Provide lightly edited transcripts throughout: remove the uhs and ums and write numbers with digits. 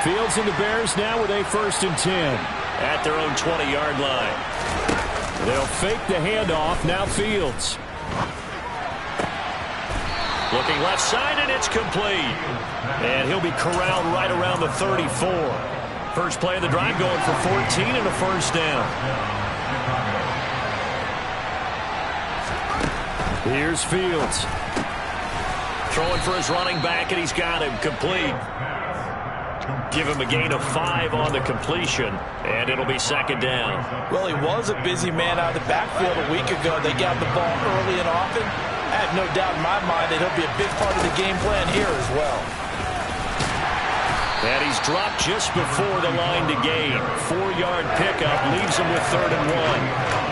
Fields and the Bears now with a 1st and 10. At their own 20-yard line. They'll fake the handoff. Now Fields. Looking left side, and it's complete. And he'll be corralled right around the 34. First play of the drive going for 14 and a 1st down. Here's Fields. Throwing for his running back, and he's got him complete. Give him a gain of 5 on the completion, and it'll be 2nd down. Well, he was a busy man out of the backfield a week ago. They got the ball early and often. I have no doubt in my mind that he'll be a big part of the game plan here as well. And he's dropped just before the line to gain. 4-yard pickup leaves him with 3rd and 1.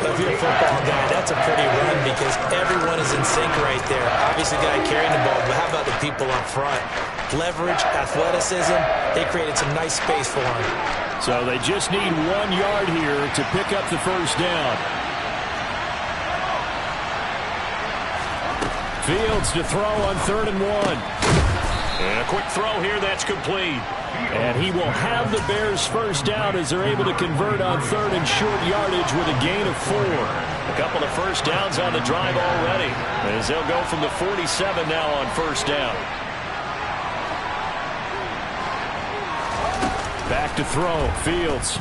If you're a football guy, that's a pretty run because everyone is in sync right there. Obviously, the guy carrying the ball, but how about the people up front? Leverage, athleticism, they created some nice space for him. So they just need 1 yard here to pick up the 1st down. Fields to throw on 3rd and 1. And a quick throw here that's complete. And he will have the Bears 1st down as they're able to convert on 3rd and short yardage with a gain of 4. A couple of 1st downs on the drive already, as they'll go from the 47 now on 1st down. Back to throw. Fields.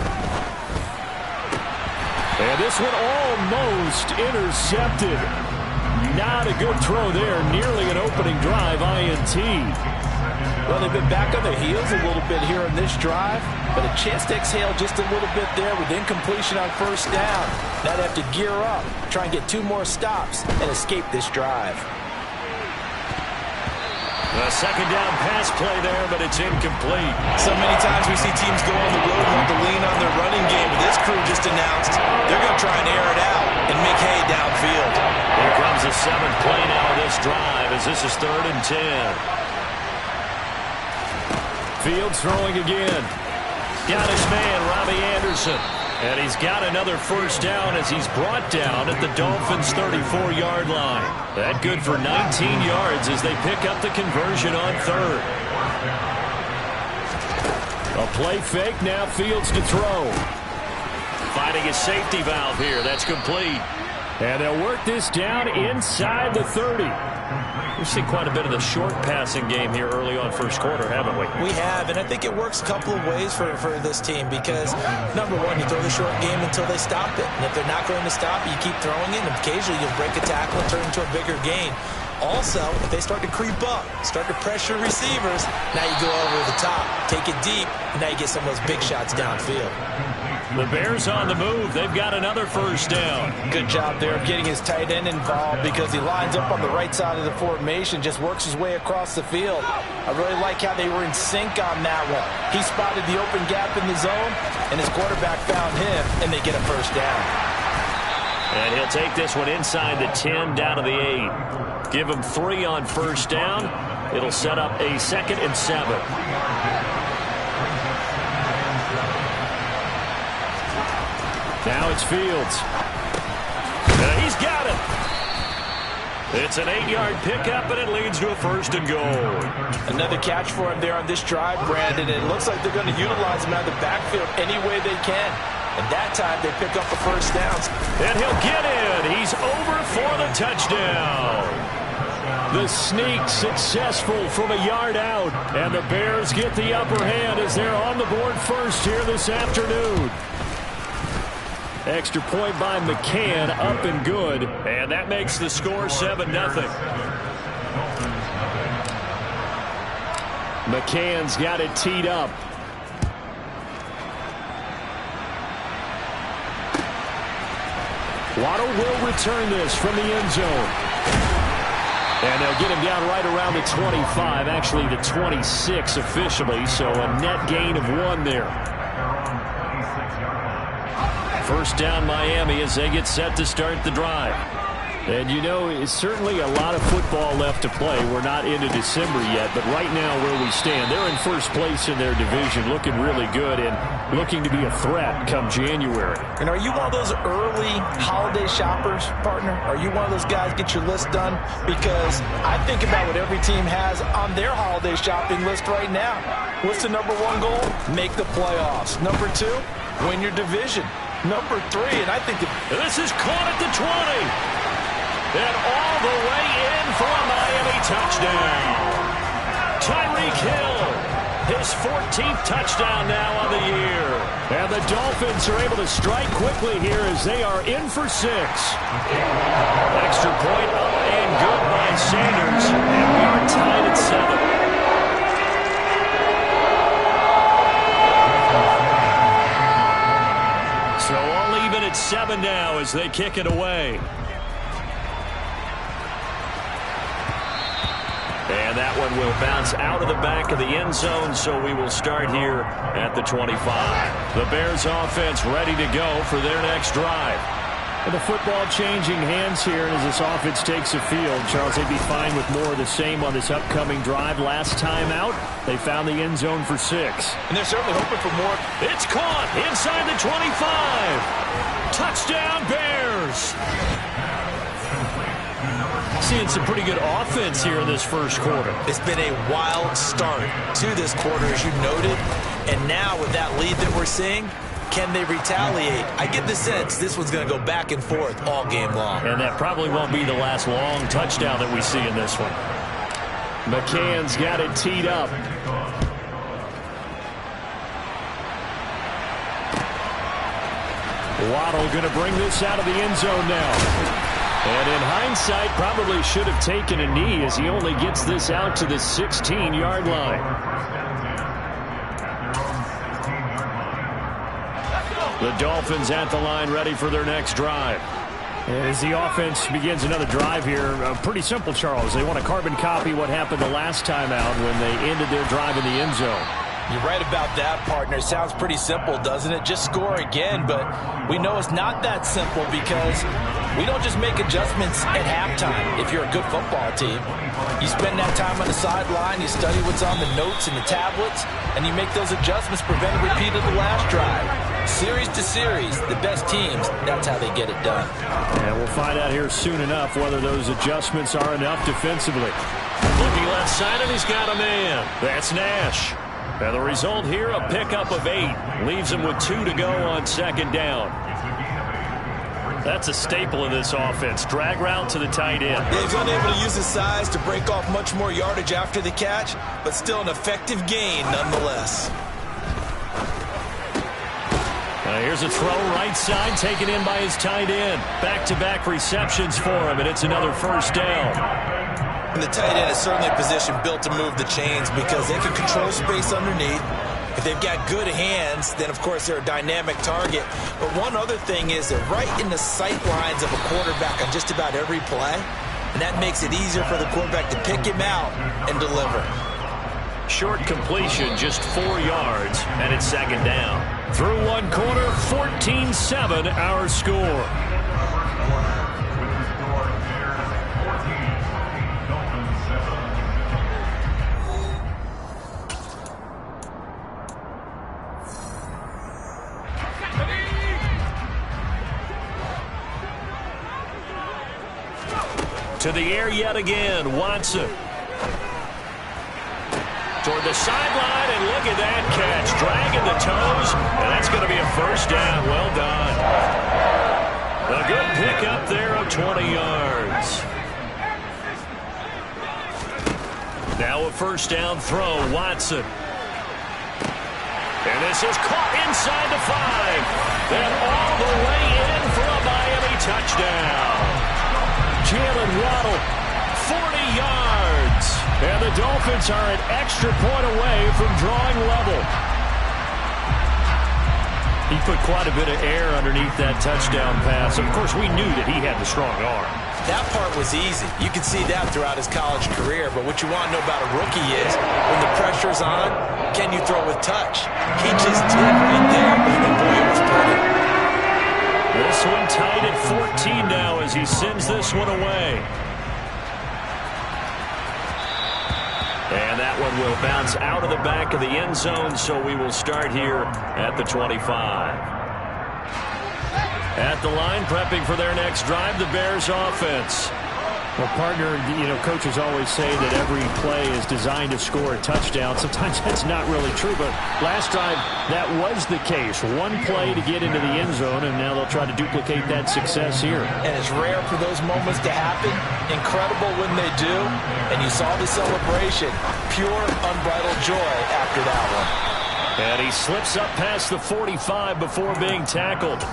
And this one almost intercepted. Not a good throw there. Nearly an opening drive INT. Well, they've been back on their heels a little bit here in this drive, but a chance to exhale just a little bit there with incompletion on 1st down. Now they have to gear up, try and get 2 more stops, and escape this drive. A 2nd down pass play there, but it's incomplete. So many times we see teams go on the road and have to lean on their running game, but this crew just announced they're going to try and air it out and make hay downfield. Here comes the 7th play now of this drive as this is 3rd and 10. Fields throwing again. Got his man, Robbie Anderson. And he's got another 1st down as he's brought down at the Dolphins' 34-yard line. That good for 19 yards as they pick up the conversion on 3rd. A play fake, now Fields to throw. Finding his safety valve here. That's complete. And they'll work this down inside the 30. We've seen quite a bit of the short passing game here early on 1st quarter, haven't we? We have, and I think it works a couple of ways for this team because, number one, you throw the short game until they stop it. And if they're not going to stop it, you keep throwing it, and occasionally you'll break a tackle and turn into a bigger gain. Also, if they start to creep up, start to pressure receivers, now you go over the top, take it deep, and now you get some of those big shots downfield. The Bears on the move. They've got another 1st down. Good job there of getting his tight end involved because he lines up on the right side of the formation, just works his way across the field. I really like how they were in sync on that one. He spotted the open gap in the zone, and his quarterback found him, and they get a 1st down. And he'll take this one inside the 10 down to the 8. Give him 3 on 1st down. It'll set up a 2nd and 7. Now it's Fields. And he's got it. It's an 8-yard pickup, and it leads to a 1st and goal. Another catch for him there on this drive, Brandon. It looks like they're going to utilize him out of the backfield any way they can. And that time they pick up the 1st downs. And he'll get in. He's over for the touchdown. The sneak successful from a yard out. And the Bears get the upper hand as they're on the board first here this afternoon. Extra point by McCann, up and good. And that makes the score 7-0. McCann's got it teed up. Waddle will return this from the end zone. And they'll get him down right around the 25, actually the 26 officially, so a net gain of 1 there. 1st down Miami as they get set to start the drive. And you know, it's certainly a lot of football left to play. We're not into December yet, but right now where we stand, they're in first place in their division, looking really good and looking to be a threat come January. And are you one of those early holiday shoppers, partner? Are you one of those guys get your list done? Because I think about what every team has on their holiday shopping list right now. What's the number one goal? Make the playoffs. Number two, win your division. Number three, and I think this is caught at the 20. And all the way in for a Miami touchdown. Tyreek Hill, his 14th touchdown now on the year. And the Dolphins are able to strike quickly here as they are in for 6. Extra point up and good by Sanders. And we are tied at 7. So all even at 7 now as they kick it away. And that one will bounce out of the back of the end zone, so we will start here at the 25. The Bears offense ready to go for their next drive. And the football changing hands here as this offense takes the field. Charles, they'd be fine with more of the same on this upcoming drive. Last time out, they found the end zone for 6. And they're certainly hoping for more. It's caught inside the 25. Touchdown, Bears. Seeing some pretty good offense here in this first quarter. It's been a wild start to this quarter, as you noted. And now with that lead that we're seeing, can they retaliate? I get the sense this one's going to go back and forth all game long. And that probably won't be the last long touchdown that we see in this one. McCann's got it teed up. Waddle going to bring this out of the end zone now. And in hindsight, probably should have taken a knee as he only gets this out to the 16-yard line. The Dolphins at the line ready for their next drive. As the offense begins another drive here, pretty simple, Charles. They want to carbon copy what happened the last time out when they ended their drive in the end zone. You're right about that, partner. Sounds pretty simple, doesn't it? Just score again, but we know it's not that simple because we don't just make adjustments at halftime if you're a good football team. You spend that time on the sideline, you study what's on the notes and the tablets, and you make those adjustments, prevent a repeat of the last drive. Series to series, the best teams, that's how they get it done. And we'll find out here soon enough whether those adjustments are enough defensively. Looking left side, and he's got a man. That's Nash. And the result here, a pickup of 8. Leaves him with 2 to go on second down. That's a staple of this offense. Drag route to the tight end. He's unable to use his size to break off much more yardage after the catch, but still an effective gain nonetheless. Here's a throw right side taken in by his tight end. Back-to-back receptions for him, and it's another first down. And the tight end is certainly a position built to move the chains because they can control space underneath. If they've got good hands, then, of course, they're a dynamic target. But one other thing is they're right in the sight lines of a quarterback on just about every play, and that makes it easier for the quarterback to pick him out and deliver. Short completion, just 4 yards, and it's second down. Through one quarter, 14-7 our score. To the air yet again, Watson. Toward the sideline, and look at that catch. Dragging the toes, and that's going to be a first down. Well done. A good pickup there of 20 yards. Now a first down throw, Watson. And this is caught inside the 5. And all the way in for a Miami touchdown. Jalen Waddle, 40 yards. And the Dolphins are an extra point away from drawing level. He put quite a bit of air underneath that touchdown pass. Of course, we knew that he had the strong arm. That part was easy. You can see that throughout his college career. But what you want to know about a rookie is when the pressure's on, can you throw with touch? He just did right there. And boy, it was pretty. This one tied at 14 now as he sends this one away. And that one will bounce out of the back of the end zone, so we will start here at the 25. At the line, prepping for their next drive, the Bears offense. Well, partner, coaches always say that every play is designed to score a touchdown. Sometimes that's not really true, but last drive, that was the case. One play to get into the end zone, and now they'll try to duplicate that success here. And it's rare for those moments to happen. Incredible when they do. And you saw the celebration. Pure, unbridled joy after that one. And he slips up past the 45 before being tackled.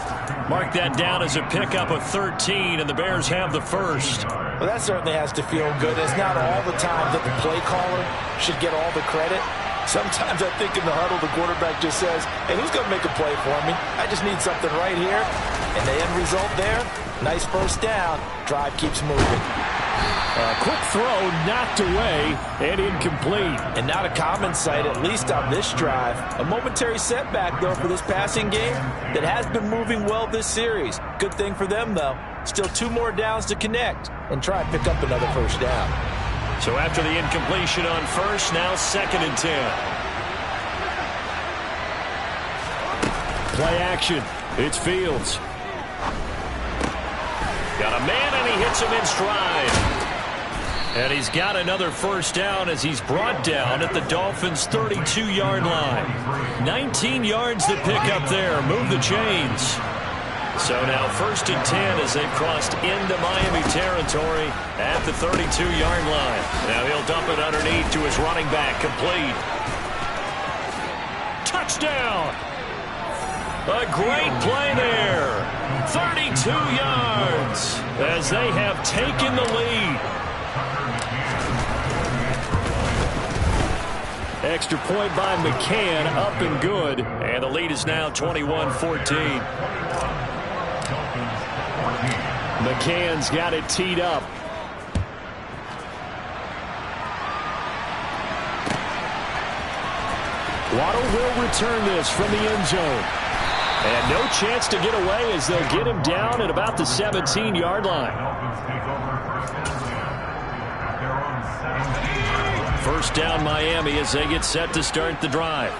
Mark that down as a pickup of 13, and the Bears have the first. Well, that certainly has to feel good. It's not all the time that the play caller should get all the credit. Sometimes I think in the huddle, the quarterback just says, hey, who's going to make a play for me? I just need something right here. And the end result there, nice first down. Drive keeps moving. Quick throw, knocked away, and incomplete. And not a common sight, at least on this drive. A momentary setback, though, for this passing game that has been moving well this series. Good thing for them, though. Still 2 more downs to connect and try and pick up another first down. So after the incompletion on first, now 2nd and 10. Play action. It's Fields. Got a man, and he hits him in stride. And he's got another first down as he's brought down at the Dolphins' 32-yard line. 19 yards to pick up there. Move the chains. So now 1st and 10 as they've crossed into Miami territory at the 32-yard line. Now he'll dump it underneath to his running back. Complete. Touchdown. A great play there. 32 yards as they have taken the lead. Extra point by McCann, up and good. And the lead is now 21-14. McCann's got it teed up. Waddle will return this from the end zone. And no chance to get away as they'll get him down at about the 17-yard line. First down Miami as they get set to start the drive.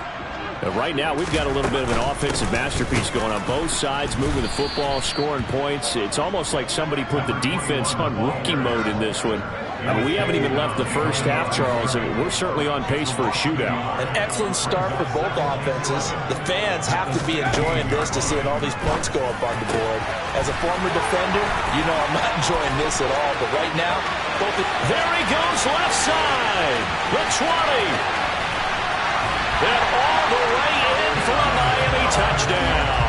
Right now, we've got a little bit of an offensive masterpiece going on both sides, moving the football, scoring points. It's almost like somebody put the defense on rookie mode in this one. We haven't even left the first half, Charles, and we're certainly on pace for a shootout. An excellent start for both offenses. The fans have to be enjoying this to seeing all these points go up on the board. As a former defender, you know I'm not enjoying this at all, but right now, there he goes left side. The 20. And all the way in for a Miami touchdown.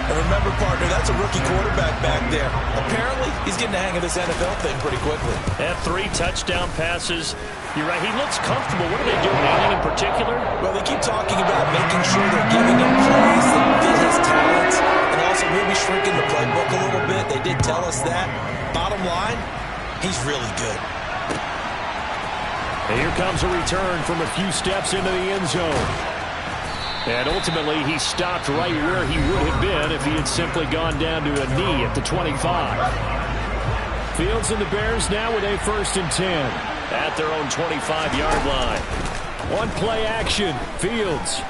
And remember, partner, that's a rookie quarterback back there. Apparently, he's getting the hang of this NFL thing pretty quickly. Had 3 touchdown passes. You're right, he looks comfortable. What are they doing? Anything in particular? Well, they keep talking about making sure they're giving him plays that fit his talents and also maybe shrinking the playbook a little bit. They did tell us that. Bottom line, he's really good. And here comes a return from a few steps into the end zone. And ultimately, he stopped right where he would have been if he had simply gone down to a knee at the 25. Fields and the Bears now with a 1st and 10. At their own 25-yard line. One play action. Fields.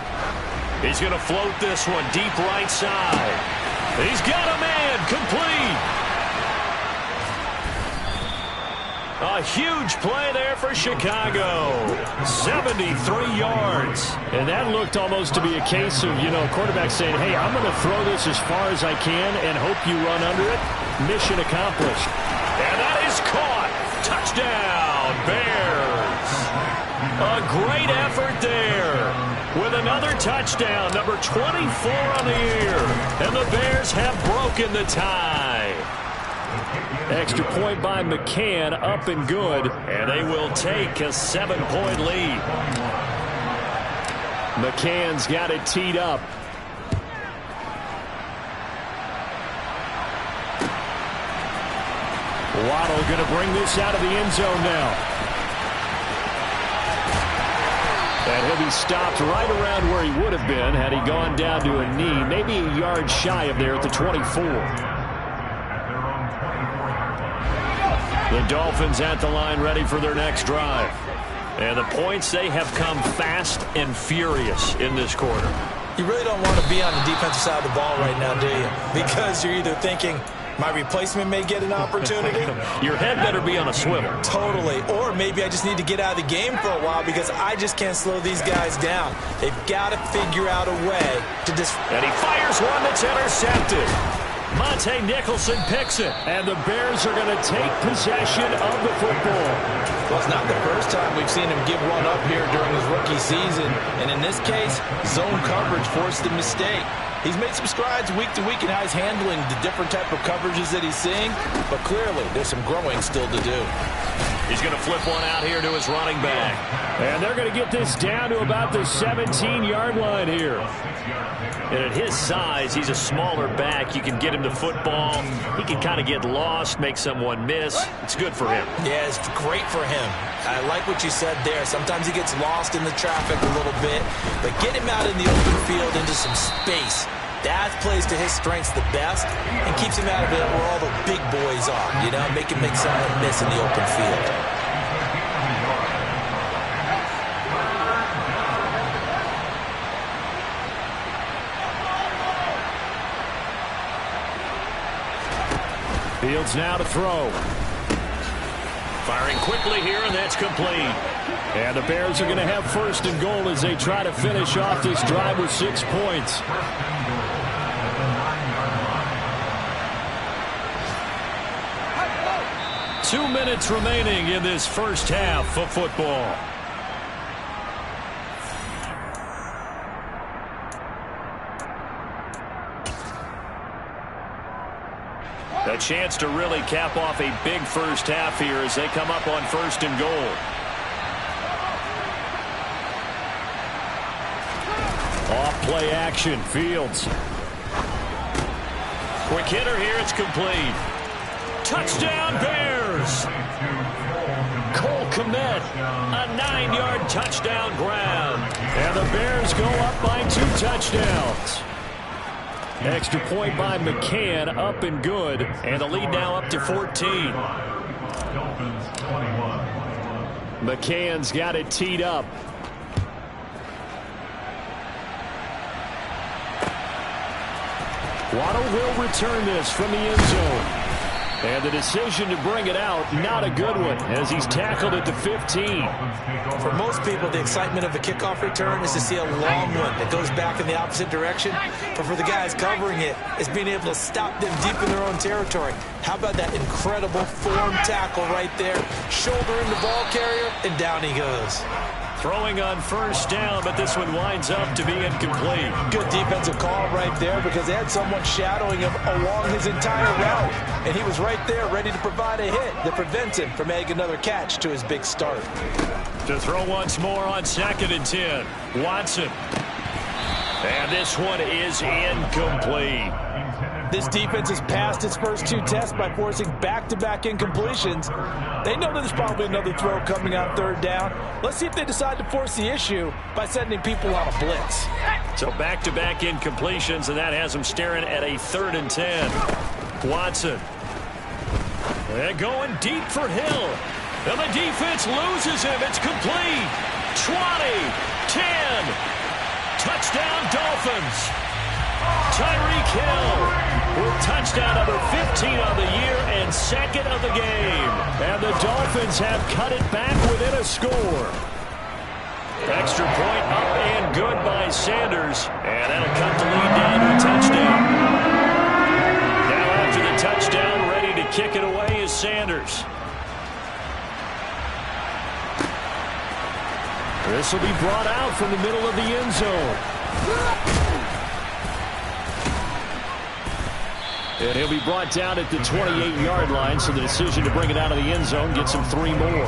He's going to float this one deep right side. He's got a man. Complete. A huge play there for Chicago. 73 yards. And that looked almost to be a case of, quarterback saying, hey, I'm going to throw this as far as I can and hope you run under it. Mission accomplished. And that is caught. Touchdown, Bears. A great effort there. With another touchdown, number 24 on the year. And the Bears have broken the tie. Extra point by McCann, up and good. And they will take a 7-point lead. McCann's got it teed up. Waddle going to bring this out of the end zone now. And he'll to be stopped right around where he would have been had he gone down to a knee, maybe a yard shy of there at the 24. The Dolphins at the line ready for their next drive. And the points, they have come fast and furious in this quarter. You really don't want to be on the defensive side of the ball right now, do you? Because you're either thinking, my replacement may get an opportunity. Your head better be on a swivel. Totally. Or maybe I just need to get out of the game for a while because I just can't slow these guys down. They've got to figure out a way to just... And he fires one that's intercepted. Monte Nicholson picks it. And the Bears are going to take possession of the football. Well, it's not the first time we've seen him give one up here during his rookie season. And in this case, zone coverage forced the mistake. He's made some strides week to week in how he's handling the different type of coverages that he's seeing. But clearly, there's some growing still to do. He's going to flip one out here to his running back. And they're going to get this down to about the 17-yard line here. And at his size, he's a smaller back. You can get him to football. He can kind of get lost, make someone miss. It's good for him. Yeah, it's great for him. I like what you said there. Sometimes he gets lost in the traffic a little bit, but get him out in the open field into some space. That plays to his strengths the best and keeps him out of it where all the big boys are, you know, make him make someone miss in the open field. Fields now to throw. Firing quickly here, and that's complete. And the Bears are going to have first and goal as they try to finish off this drive with 6 points. Two minutes remaining in this first half of football. A chance to really cap off a big first half here as they come up on first and goal. Off play action, Fields. Quick hitter here, it's complete. Touchdown Bears! Cole Kmet, a 9-yard touchdown grab. And the Bears go up by 2 touchdowns. Extra point by McCann, up and good. And the lead now up to 14. McCann's got it teed up. Waddle will return this from the end zone. And the decision to bring it out, not a good one, as he's tackled at the 15. For most people, the excitement of a kickoff return is to see a long one that goes back in the opposite direction. But for the guys covering it, it's being able to stop them deep in their own territory. How about that incredible form tackle right there? Shoulder in the ball carrier, and down he goes. Throwing on first down, but this one winds up to be incomplete. Good defensive call right there because they had someone shadowing him along his entire route. And he was right there ready to provide a hit that prevents him from making another catch to his big start. To throw once more on 2nd and 10. Watson. And this one is incomplete. This defense has passed its first 2 tests by forcing back-to-back incompletions. They know that there's probably another throw coming on 3rd down. Let's see if they decide to force the issue by sending people on a blitz. So back-to-back incompletions, and that has them staring at a 3rd and 10. Watson. They're going deep for Hill. And the defense loses him. It's complete. 20, 10. Touchdown Dolphins. Tyreek Hill with touchdown number 15 on the year and 2nd of the game. And the Dolphins have cut it back within a score. Extra point up and good by Sanders. And that'll cut the lead down to a touchdown. Now after the touchdown, ready to kick it away is Sanders. This will be brought out from the middle of the end zone. And he'll be brought down at the 28-yard line, so the decision to bring it out of the end zone gets him 3 more.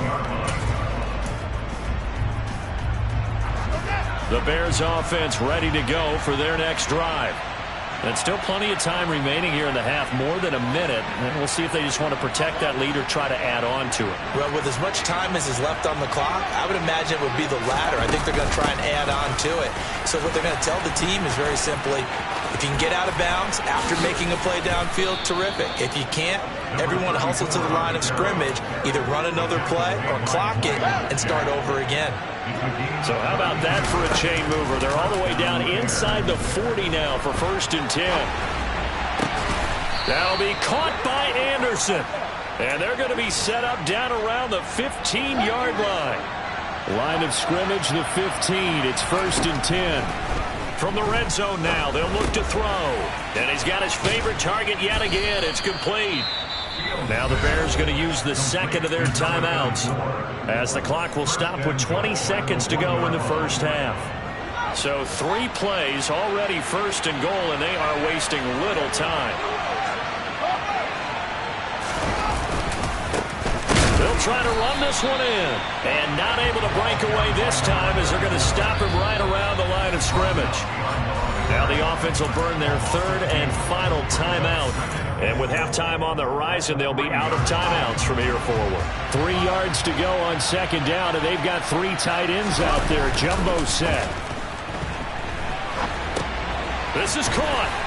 The Bears offense ready to go for their next drive. And still plenty of time remaining here in the half, more than a minute. And we'll see if they just want to protect that lead or try to add on to it. Well, with as much time as is left on the clock, I would imagine it would be the latter. I think they're going to try and add on to it. So what they're going to tell the team is very simply, if you can get out of bounds after making a play downfield, terrific. If you can't, everyone hustle to the line of scrimmage, either run another play or clock it and start over again. So how about that for a chain mover? They're all the way down inside the 40 now for 1st and 10. That'll be caught by Anderson. And they're going to be set up down around the 15-yard line. Line of scrimmage, the 15. It's 1st and 10. From the red zone now, they'll look to throw. And he's got his favorite target yet again. It's complete. Now the Bears going to use the second of their timeouts as the clock will stop with 20 seconds to go in the first half. So 3 plays already 1st and goal, and they are wasting little time. They'll try to run this one in, and not able to break away this time as they're going to stop him right around the line of scrimmage. Now the offense will burn their 3rd and final timeout. And with halftime on the horizon, they'll be out of timeouts from here forward. 3 yards to go on 2nd down, and they've got 3 tight ends out there. Jumbo set. This is caught.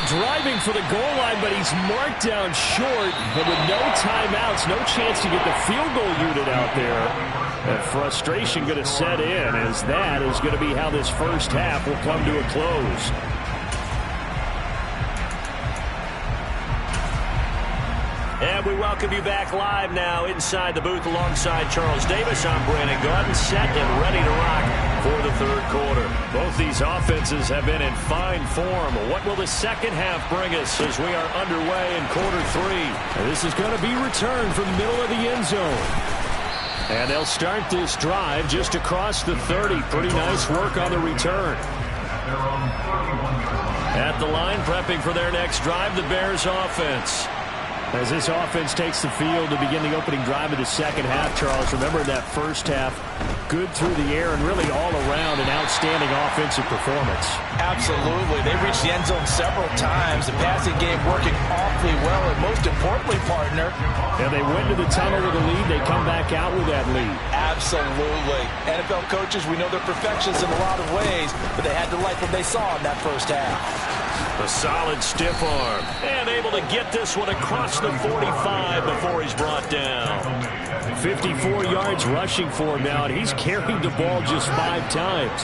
Driving for the goal line, but he's marked down short. And with no timeouts, no chance to get the field goal unit out there. And frustration going to set in, as that is going to be how this first half will come to a close. And we welcome you back live now inside the booth alongside Charles Davis. I'm Brandon Gordon, set and ready to rock for the 3rd quarter. Both these offenses have been in fine form. What will the second half bring us as we are underway in quarter 3? And this is going to be returned from the middle of the end zone. And they'll start this drive just across the 30. Pretty nice work on the return. At the line, prepping for their next drive, the Bears offense. As this offense takes the field to begin the opening drive of the second half, Charles, remember that first half, good through the air and really all around an outstanding offensive performance. Absolutely. They reached the end zone several times. The passing game working awfully well, and most importantly, partner. And they went to the tunnel with a lead. They come back out with that lead. Absolutely. NFL coaches, we know they're perfectionists in a lot of ways, but they had to like what they saw in that first half. A solid stiff arm. And able to get this one across the 45 before he's brought down. 54 yards rushing for him now, and he's carried the ball just 5 times.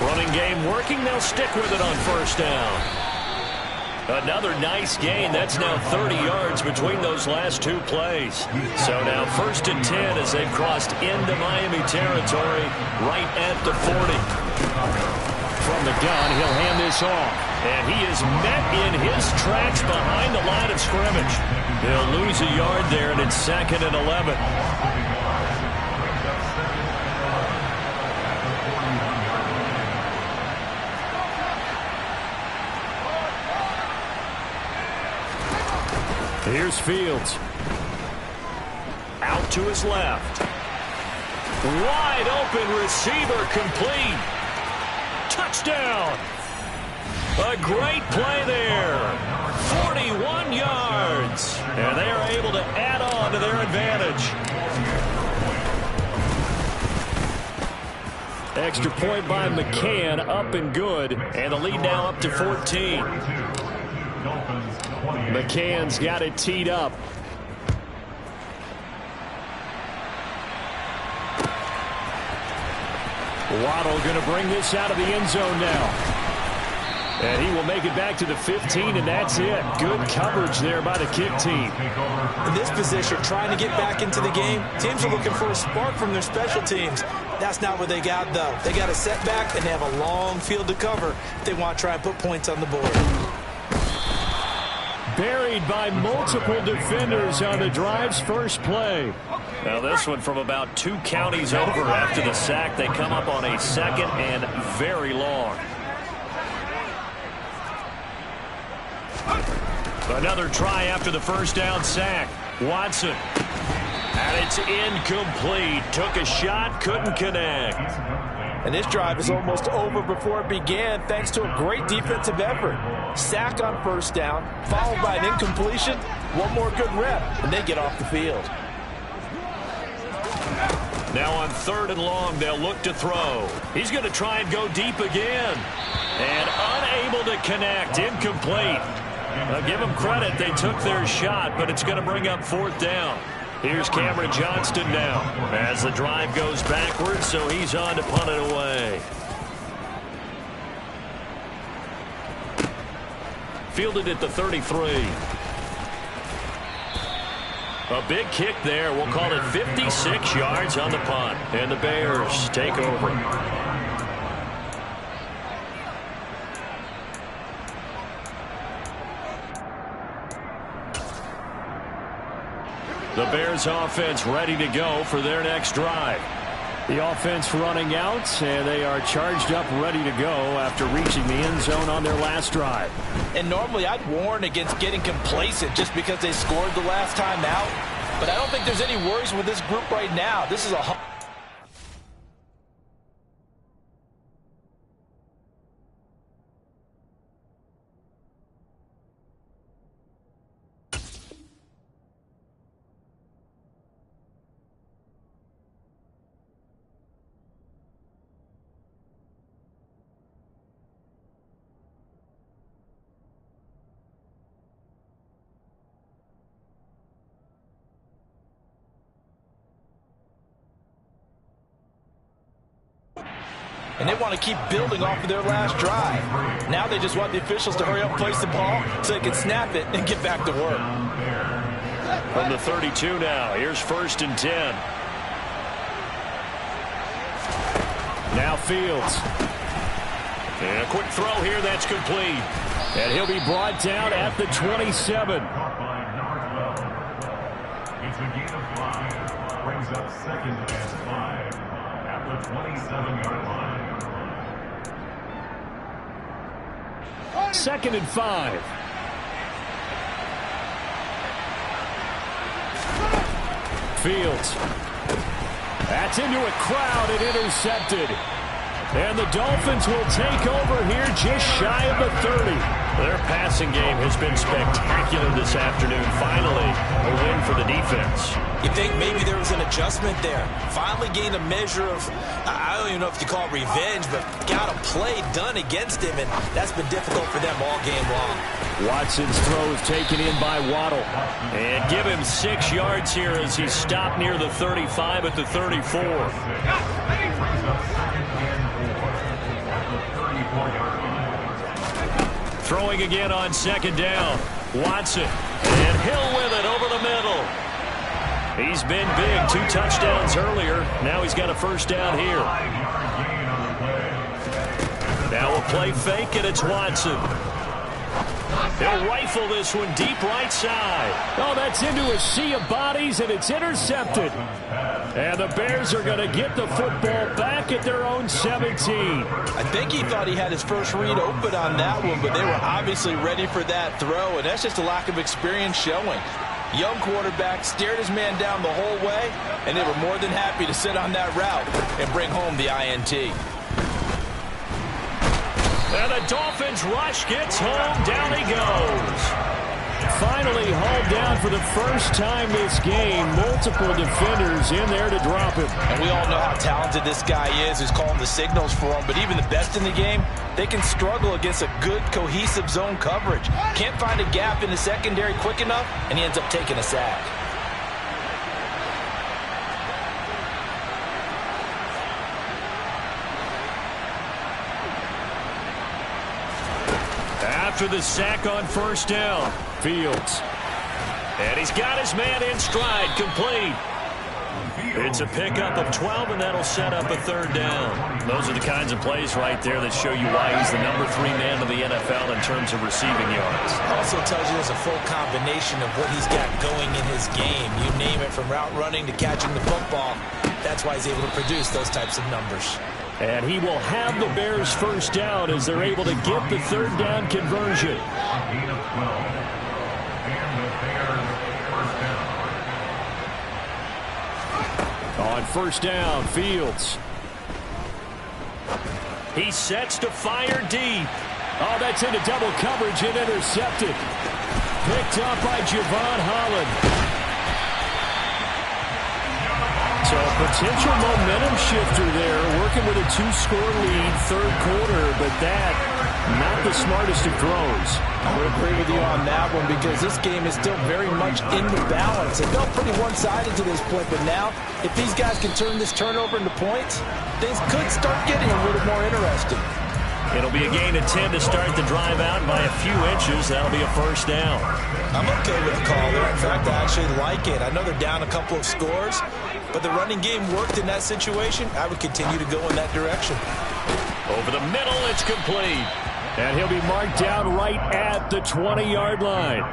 Running game working. They'll stick with it on 1st down. Another nice gain. That's now 30 yards between those last 2 plays. So now 1st and 10 as they've crossed into Miami territory right at the 40. From the gun, he'll hand this off. And he is met in his tracks behind the line of scrimmage. He'll lose a yard there, and it's 2nd and 11. Here's Fields. Out to his left. Wide open receiver complete. Touchdown. A great play there. 41 yards. And they are able to add on to their advantage. Extra point by McCann, up and good. And the lead now up to 14. McCann's got it teed up. Waddle going to bring this out of the end zone now. And he will make it back to the 15, and that's it. Good coverage there by the kick team. In this position, trying to get back into the game, teams are looking for a spark from their special teams. That's not what they got, though. They got a setback, and they have a long field to cover if they want to try and put points on the board. Buried by multiple defenders on the drive's first play. Now this one from about 2 counties over after the sack. They come up on a 2nd and very long. Another try after the first down sack. Watson And it's incomplete. Took a shot, couldn't connect. And this drive is almost over before it began thanks to a great defensive effort. Sack on first down, followed by an incompletion. One more good rep, and they get off the field. Now on 3rd and long, they'll look to throw. He's going to try and go deep again. And unable to connect. Incomplete. I'll give them credit. They took their shot, but it's going to bring up 4th down. Here's Cameron Johnston now as the drive goes backwards, so he's on to punt it away. Fielded at the 33. A big kick there. We'll call it 56 yards on the punt. And the Bears take over. The Bears offense ready to go for their next drive. The offense running out, and they are charged up, ready to go after reaching the end zone on their last drive. And normally I'd warn against getting complacent just because they scored the last time out. But I don't think there's any worries with this group right now. This is a... And they want to keep building off of their last drive. Now they just want the officials to hurry up and place the ball so they can snap it and get back to work. From the 32 now, here's 1st and 10. Now Fields. And a quick throw here that's complete. And he'll be brought down at the 27. It's a gain of 5. Brings up 2nd and 5 at the 27-yard line. 2nd and 5. Fields. That's into a crowd and intercepted. And the Dolphins will take over here just shy of the 30. Their passing game has been spectacular this afternoon. Finally, a win for the defense. You think maybe there was an adjustment there. Finally gained a measure of, I don't even know if you call it revenge, but got a play done against him, and that's been difficult for them all game long. Watson's throw is taken in by Waddle. And give him 6 yards here as he stopped near the 35 at the 34. Throwing again on 2nd down. Watson. And Hill with it over the middle. He's been big. 2 touchdowns earlier. Now he's got a 1st down here. Now a play fake, and it's Watson. They'll rifle this one deep right side. Oh, that's into a sea of bodies, and it's intercepted. And the Bears are going to get the football back at their own 17. I think he thought he had his first read open on that one, but they were obviously ready for that throw, and that's just a lack of experience showing. Young quarterback stared his man down the whole way, and they were more than happy to sit on that route and bring home the INT. And the Dolphins rush gets home. Down he goes. Finally hauled down for the first time this game. Multiple defenders in there to drop him. And we all know how talented this guy is who's calling the signals for him. But even the best in the game, they can struggle against a good, cohesive zone coverage. Can't find a gap in the secondary quick enough, and he ends up taking a sack. After the sack on 1st down, Fields. and he's got his man in stride, complete. It's a pickup of 12, and that'll set up a 3rd down. Those are the kinds of plays right there that show you why he's the #3 man of the NFL in terms of receiving yards. Also tells you there's a full combination of what he's got going in his game. You name it, from route running to catching the football. That's why he's able to produce those types of numbers. And he will have the Bears 1st down as they're able to get the 3rd down conversion. Gain of 12. And the Bears 1st down. on first down. Fields. He sets to fire deep. Oh, that's into double coverage and intercepted. Picked up by Javon Holland. So potential momentum shifter there, working with a 2-score lead, third quarter, but that, not the smartest of throws. I would agree with you on that one because this game is still very much in the balance. It felt pretty one-sided to this point, but now, if these guys can turn this turnover into points, things could start getting a little more interesting. It'll be a gain of 10 to start the drive out by a few inches. That'll be a first down. I'm okay with the call there. In fact, I actually like it. I know they're down a couple of scores, but the running game worked in that situation. I would continue to go in that direction. Over the middle, it's complete. And he'll be marked down right at the 20-yard line.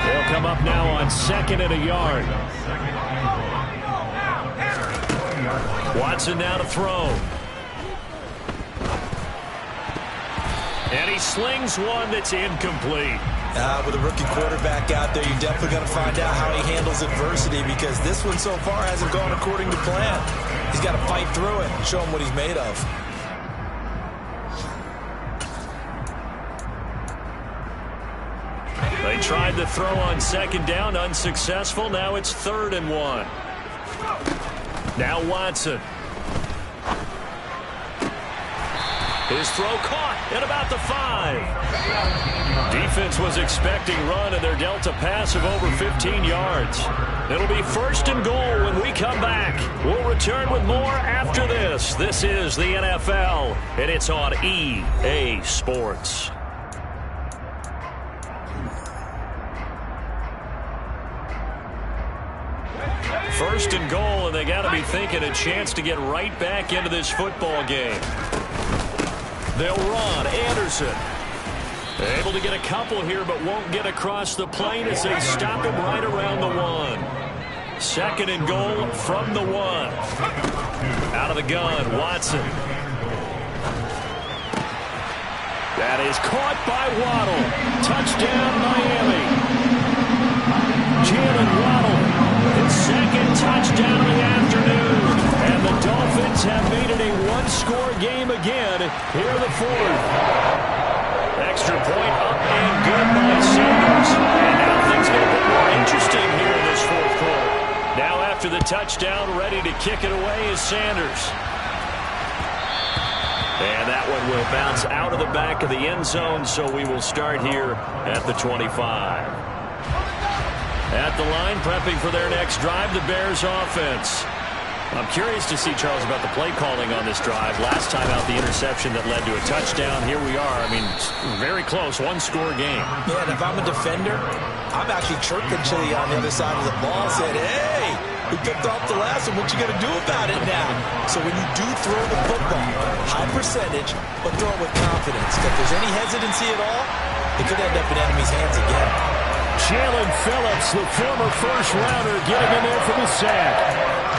They'll come up now on 2nd and a yard. Watson now to throw. And he slings one that's incomplete. With a rookie quarterback out there, you're definitely going to find out how he handles adversity because this one so far hasn't gone according to plan. He's got to fight through it and show him what he's made of. They tried the throw on 2nd down, unsuccessful. Now it's 3rd and 1. Now Watson. His throw caught at about the 5. Defense was expecting run, and they're dealt a pass of over 15 yards. It'll be 1st and goal when we come back. We'll return with more after this. This is the NFL, and it's on EA Sports. First and goal, and they got to be thinking a chance to get right back into this football game. They'll run. Anderson able to get a couple here, but won't get across the plane as they stop him right around the 1. 2nd and goal from the 1. Out of the gun, Watson. That is caught by Waddle. Touchdown, Miami. Jalen Waddle, his 2nd touchdown of the afternoon. And the Dolphins have made it a 1-score game again. Here are the 4th. Extra point up and good by Sanders. And now things get a bit more interesting here in this 4th quarter. Now after the touchdown, ready to kick it away is Sanders. And that one will bounce out of the back of the end zone, so we will start here at the 25. At the line, prepping for their next drive, the Bears offense. I'm curious to see, Charles, about the play calling on this drive. Last time out, the interception that led to a touchdown. Here we are. I mean, very close, 1-score game. Yeah, and if I'm a defender, I'm actually chirping Chili on the other side of the ball, saying, hey, we picked off the last one. What you going to do about it now? So when you do throw the football, high percentage, but throw it with confidence. If there's any hesitancy at all, it could end up in enemy's hands again. Jalen Phillips, the former first-rounder, getting in there for the sack.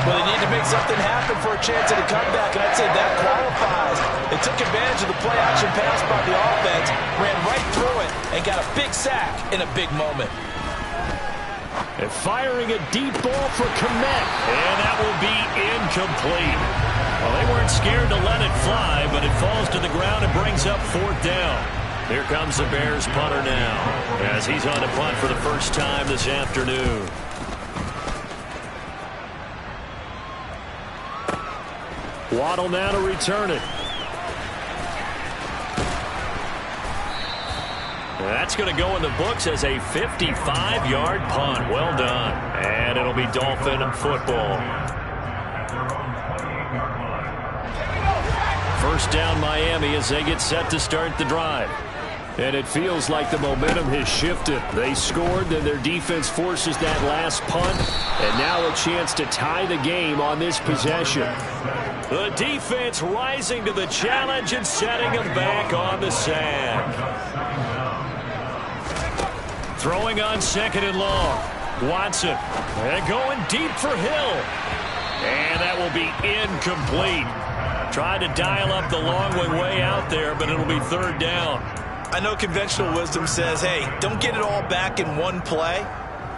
Well, they need to make something happen for a chance at a comeback, and I'd say that qualifies. They took advantage of the play-action pass by the offense, ran right through it, and got a big sack in a big moment. And firing a deep ball for Komet. And that will be incomplete. Well, they weren't scared to let it fly, but it falls to the ground and brings up 4th down. Here comes the Bears punter now, as he's on to punt for the first time this afternoon. Waddle now to return it. That's going to go in the books as a 55-yard punt. Well done. And it'll be Dolphin football. First down, Miami, as they get set to start the drive. And it feels like the momentum has shifted. They scored, then their defense forces that last punt. And now a chance to tie the game on this possession. The defense rising to the challenge and setting them back on the sack. Throwing on 2nd and long. Watson. And going deep for Hill. And that will be incomplete. Tried to dial up the long one way out there, but it'll be 3rd down. I know conventional wisdom says, hey, don't get it all back in one play.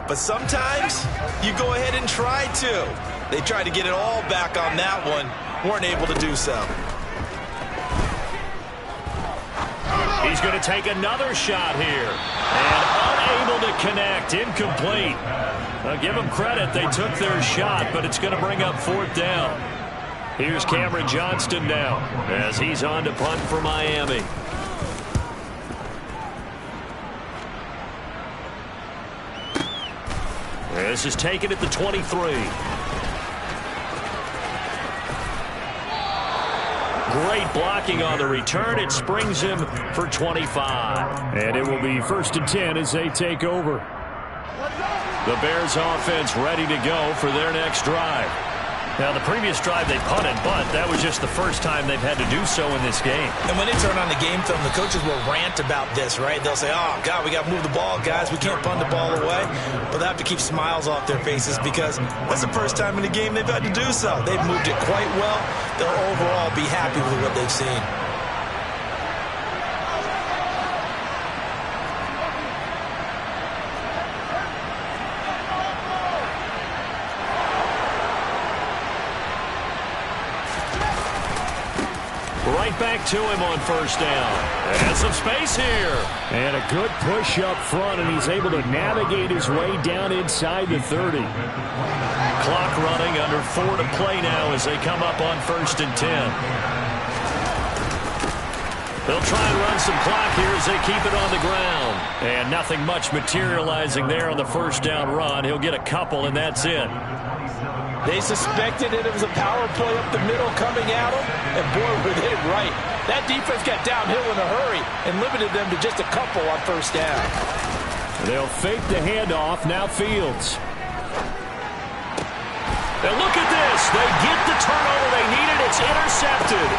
but sometimes you go ahead and try to. They tried to get it all back on that one, weren't able to do so. He's going to take another shot here, and unable to connect, incomplete. I'll give them credit, they took their shot, but it's going to bring up fourth down. Here's Cameron Johnston now, as he's on to punt for Miami. This is taken at the 23. Great blocking on the return. It springs him for 25. And it will be 1st and 10 as they take over. The Bears offense ready to go for their next drive. Now, the previous drive they punted, but that was just the first time they've had to do so in this game. And when they turn on the game film, the coaches will rant about this, right? They'll say, oh, God, we got to move the ball, guys. We can't punt the ball away. But they have to keep smiles off their faces because that's the first time in the game they've had to do so. They've moved it quite well. They'll overall be happy with what they've seen. Right back to him on first down. And some space here. And a good push up front, and he's able to navigate his way down inside the 30. Clock running, under 4 to play now as they come up on 1st and 10. They'll try and run some clock here as they keep it on the ground. And nothing much materializing there on the first down run. He'll get a couple, and that's it. They suspected it was a power play up the middle coming at them, and boy, were they right. That defense got downhill in a hurry and limited them to just a couple on first down. They'll fake the handoff, now Fields. And look at this. They get the turnover they needed. It's intercepted.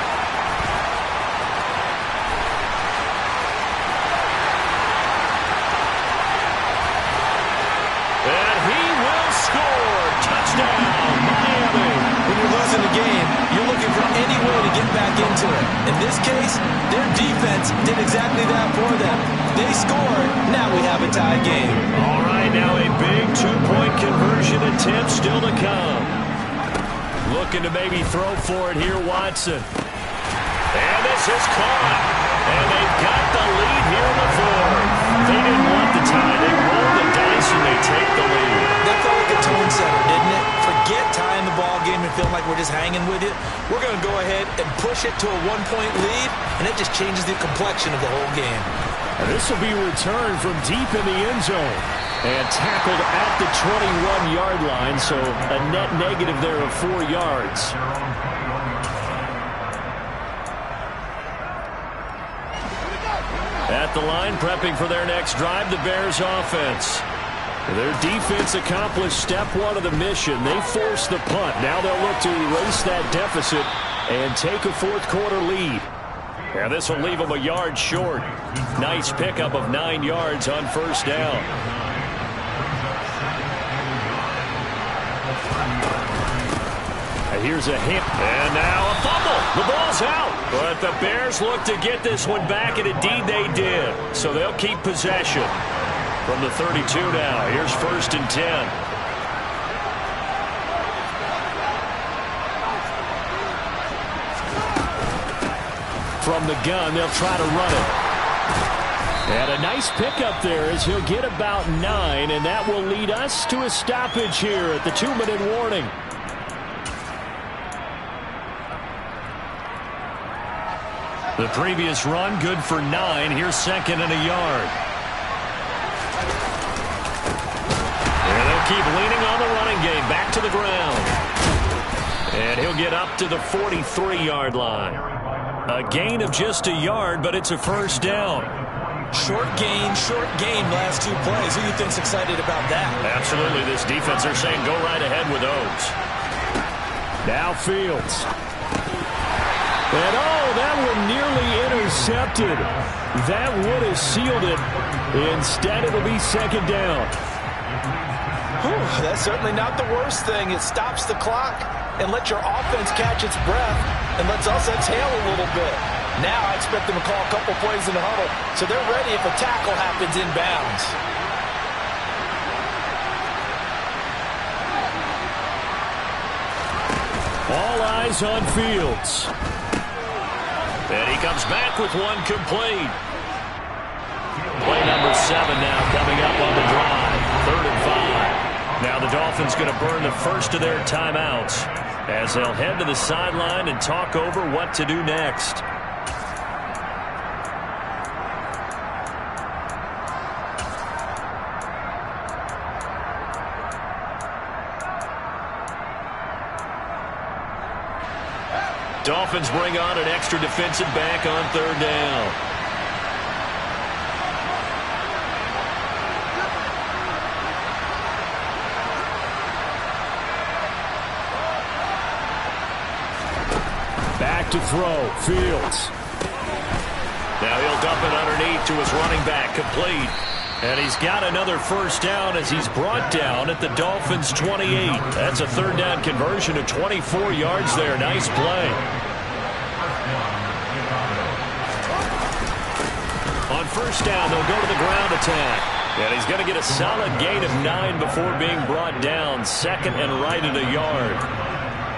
And he will score. Touchdown, Miami. When you're losing the game, you're looking for any way to get back into it. In this case, their defense did exactly that for them. They scored. Now we have a tie game. All right, now a big two-point conversion attempt still to come. Looking to maybe throw for it here, Watson. And this is caught. And they've got the lead here in the fourth. They didn't want the tie. They rolled the dice and they take the lead. That felt like a tone setter, didn't it? Forget tying the ball game and feeling like we're just hanging with it. We're going to go ahead and push it to a one-point lead, and it just changes the complexion of the whole game. And this will be returned from deep in the end zone. And tackled at the 21-yard line, so a net negative there of 4 yards. At the line, prepping for their next drive, the Bears offense. Their defense accomplished step one of the mission. They forced the punt. Now they'll look to erase that deficit and take a fourth-quarter lead. And this will leave them a yard short. Nice pickup of 9 yards on first down. And here's a hit. And now a fumble. The ball's out. But the Bears look to get this one back, and indeed they did. So they'll keep possession. From the 32 now, here's 1st and 10. From the gun, they'll try to run it. And a nice pickup there as he'll get about 9, and that will lead us to a stoppage here at the 2-minute warning. The previous run, good for 9. Here's 2nd and a yard. And they'll keep leaning on the running game. Back to the ground. And he'll get up to the 43-yard line. A gain of just a yard, but it's a first down. Short gain last 2 plays. Who do you think's excited about that? Absolutely. This defense, they're saying go right ahead with those. Now Fields. And that one nearly intercepted. That would have sealed it. Instead, it'll be 2nd down. Whew, that's certainly not the worst thing. It stops the clock and lets your offense catch its breath and lets us exhale a little bit. Now I expect them to call a couple plays in the huddle, so they're ready if a tackle happens inbounds. All eyes on Fields. And he comes back with one complete. Play number 7 now coming up on the drive. 3rd and 5. Now the Dolphins going to burn the first of their timeouts as they'll head to the sideline and talk over what to do next. Dolphins bring on an extra defensive back on 3rd down. Back to throw. Fields. Now he'll dump it underneath to his running back, complete. And he's got another first down as he's brought down at the Dolphins' 28. That's a 3rd down conversion of 24 yards there. Nice play. On 1st down, they'll go to the ground attack. And he's going to get a solid gain of 9 before being brought down. 2nd and right at a yard.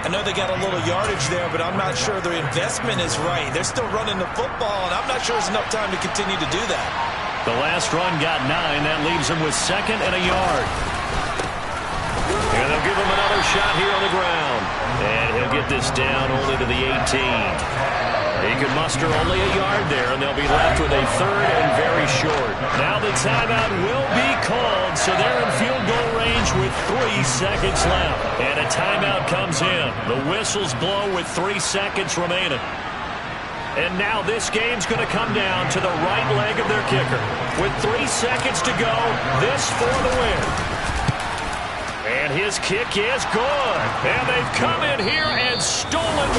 I know they got a little yardage there, but I'm not sure their investment is right. They're still running the football, and I'm not sure there's enough time to continue to do that. The last run got 9. That leaves him with 2nd and a yard. And they'll give him another shot here on the ground. And he'll get this down only to the 18. He can muster only a yard there, and they'll be left with a 3rd and very short. Now the timeout will be called, so they're in field goal range with 3 seconds left. And a timeout comes in. The whistles blow with 3 seconds remaining. And now this game's going to come down to the right leg of their kicker. With 3 seconds to go, this for the win. And his kick is good. And they've come in here and stolen